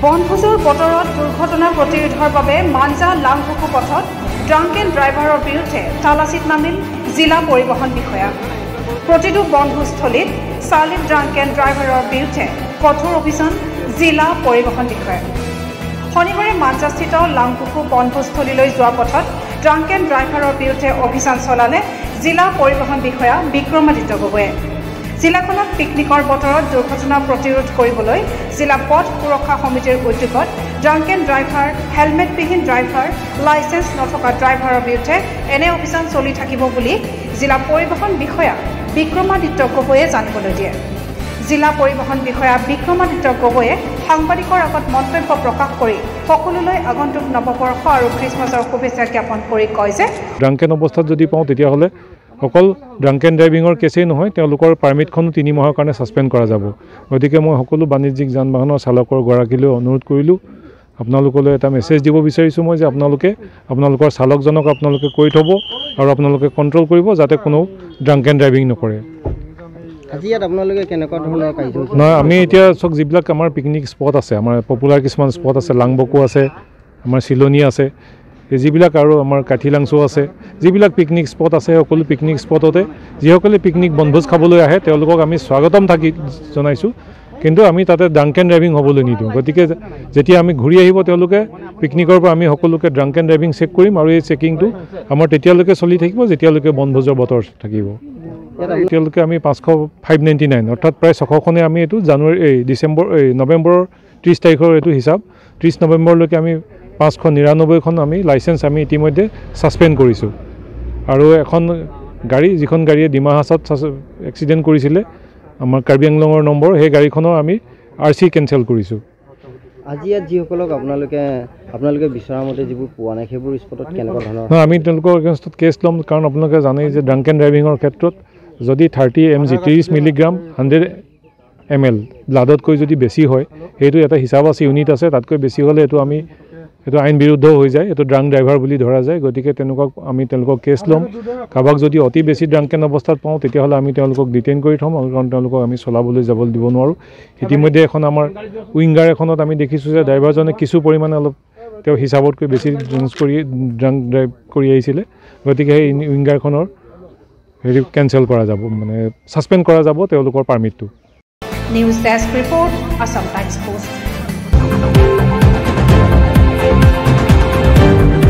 বনভোজৰ বতৰত দুৰ্ঘটনা প্ৰতিৰোধৰ বাবে মাঞ্জা লাংপুকু পথত ড্ৰাংক এণ্ড ড্ৰাইভাৰৰ বিৰুদ্ধে তালাচীত নামিল জিলা পৰিবহণ বিষয়া। প্ৰতিটো বনভোজস্থলীত চালিত ড্ৰাংক এণ্ড ড্ৰাইভাৰৰ বিৰুদ্ধে কঠোৰ অভিযান জিলা পৰিবহণ বিষয়া। শনিবাৰে মাঞ্জাস্থিত লাংপুকু বনভোজস্থলীলৈ যোৱা পথত ড্ৰাংক এণ্ড ড্ৰাইভাৰৰ বিৰুদ্ধে অভিযান চলালে জিলা পৰিবহণ বিষয়া বিক্ৰমাদিত্য গগৈয়ে। জিলাখনত পিকনিকৰ বতৰত দুৰ্ঘটনা প্ৰতিৰোধ কৰিবলৈ জিলা পথ সুৰক্ষা সমিতিৰ উদ্যোগত ড্ৰাংক এণ্ড ড্ৰাইভাৰ, হেলমেটবিহীন ড্ৰাইভাৰ, লাইচেন্স নথকা ড্ৰাইভাৰৰ বিৰুদ্ধে এনে অভিযান চলি থাকিব বুলি জিলা পৰিবহণ বিষয়া বিক্ৰমাদিত্য গগৈয়ে জানিবলৈ দিয়ে। জিলা পৰিবহণ বিষয়া বিক্ৰমাদিত্য গগৈয়ে সাংবাদিকৰ আগত মন্তব্য প্ৰকাশ কৰি সকলোলৈ আগন্তুক নৱবৰ্ষ আৰু খ্ৰীষ্টমাছৰ শুভেচ্ছা জ্ঞাপন কৰি কয় যে ড্ৰাংকেন অৱস্থাত যদি পাওঁ তেতিয়াহ'লে অকল ড্ৰাংক এণ্ড ড্ৰাইভিঙৰ কেছেই নহয়, তেওঁলোকৰ পাৰ্মিটখনো 3 মাহৰ কাৰণে ছাছপেণ্ড কৰা যাব। গতিকে মই সকলো বাণিজ্যিক যান বাহনৰ চালকৰ গৰাকীলৈ অনুৰোধ কৰিলোঁ, আপোনালোকলৈ এটা মেছেজ দিব বিচাৰিছোঁ মই যে আপোনালোকৰ চালকজনক আপোনালোকে কৈ থ'ব আৰু আপোনালোকে কণ্ট্ৰল কৰিব যাতে কোনো ড্ৰাংক এণ্ড ড্ৰাইভিং নকৰে। আজি ইয়াত আপোনালোকে কেনেকুৱা ধৰণৰ কাৰ্যসূচী? নহয়, আমি এতিয়া চক যিবিলাক আমাৰ পিকনিক স্পট আছে, আমাৰ পপুলাৰ কিছুমান স্পট আছে, লাংবকু আছে, আমাৰ চিলনী আছে, যিবিলাক আৰু আমাৰ কাঠিলাংচু আছে, যিবিলাক পিকনিক স্পট আছে, সকলো পিকনিক স্পটতে যিসকলে পিকনিক বনভোজ খাবলৈ আহে তেওঁলোকক আমি স্বাগতম জনাইছোঁ। কিন্তু আমি তাতে ড্ৰাংক এণ্ড ড্ৰাইভিং হ'বলৈ নিদিওঁ। গতিকে যেতিয়া আমি ঘূৰি আহিব তেওঁলোকে পিকনিকৰ পৰা আমি সকলোকে ড্ৰাংক এণ্ড ড্ৰাইভিং চেক কৰিম আৰু এই চেকিংটো আমাৰ তেতিয়ালৈকে চলি থাকিব যেতিয়ালৈকে বনভোজৰ বতৰ থাকিব। এতিয়ালৈকে আমি 599 অৰ্থাৎ প্ৰায় 600খনে আমি এইটো নৱেম্বৰৰ 30 তাৰিখৰ এইটো হিচাপ 30 নৱেম্বৰলৈকে আমি 599খন আমি লাইচেঞ্চ আমি ইতিমধ্যে ছাছপেণ্ড কৰিছোঁ। আৰু এখন গাড়ী, যিখন গাড়ীয়ে ডিমা হাছাত এক্সিডেণ্ট কৰিছিলে, আমাৰ কাৰ্বি আংলঙৰ নম্বৰ, সেই গাড়ীখনৰ আমি RC কেঞ্চেল কৰিছোঁ। আজি ইয়াত যিসকলক আপোনালোকে বিচৰা মতে যিবোৰ পোৱা নাই সেইবোৰ স্পটত কেনেকুৱা ধৰণৰ? নহয়, আমি তেওঁলোকৰ এগেইনষ্টত কেছ ল'ম, কাৰণ আপোনালোকে জানেই যে ড্ৰাংক এণ্ড ড্ৰাইভিঙৰ ক্ষেত্ৰত যদি 30 mg 30 মিলিগ্ৰাম 100 ml ব্লাডতকৈ যদি বেছি হয়, সেইটো এটা হিচাপ আছে, ইউনিট আছে, তাতকৈ বেছি হ'লে এইটো আইন বিৰুদ্ধ হৈ যায়, এইটো ড্ৰাংক ড্ৰাইভাৰ বুলি ধৰা যায়। গতিকে আমি তেওঁলোকক কেছ ল'ম। কাৰোবাক যদি অতি বেছি ড্ৰাংকেন অৱস্থাত পাওঁ তেতিয়াহ'লে আমি তেওঁলোকক ডিটেইন কৰি থ'ম, কাৰণ তেওঁলোকক আমি চলাবলৈ যাবলৈ দিব নোৱাৰোঁ। ইতিমধ্যে এখন আমাৰ উইংগাৰ এখনত আমি দেখিছোঁ যে ড্ৰাইভাৰজনে কিছু পৰিমাণে অলপ তেওঁ হিচাপতকৈ বেছি ড্ৰাংক ড্ৰাইভ কৰি আহিছিলে। গতিকে সেই উইংগাৰখনৰ হেৰি কেঞ্চেল কৰা যাব, মানে ছাছপেণ্ড কৰা যাব তেওঁলোকৰ পাৰ্মিটটো। News desk report, Assam times.